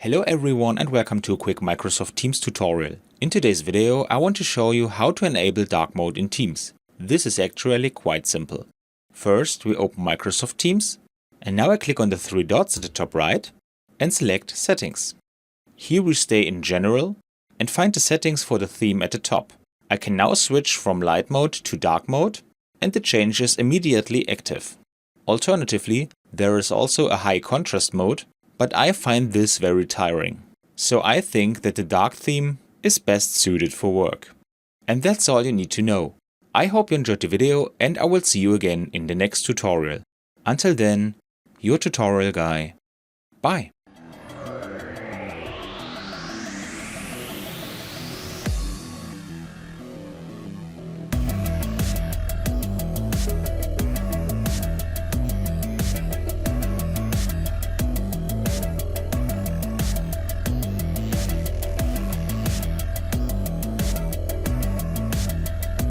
Hello everyone and welcome to a quick Microsoft Teams tutorial. In today's video I want to show you how to enable dark mode in Teams. This is actually quite simple. First we open Microsoft Teams and now I click on the three dots at the top right and select Settings. Here we stay in General and find the settings for the theme at the top. I can now switch from light mode to dark mode and the change is immediately active. Alternatively, there is also a high contrast mode, but I find this very tiring. So I think that the dark theme is best suited for work. And that's all you need to know. I hope you enjoyed the video and I will see you again in the next tutorial. Until then, your tutorial guy. Bye.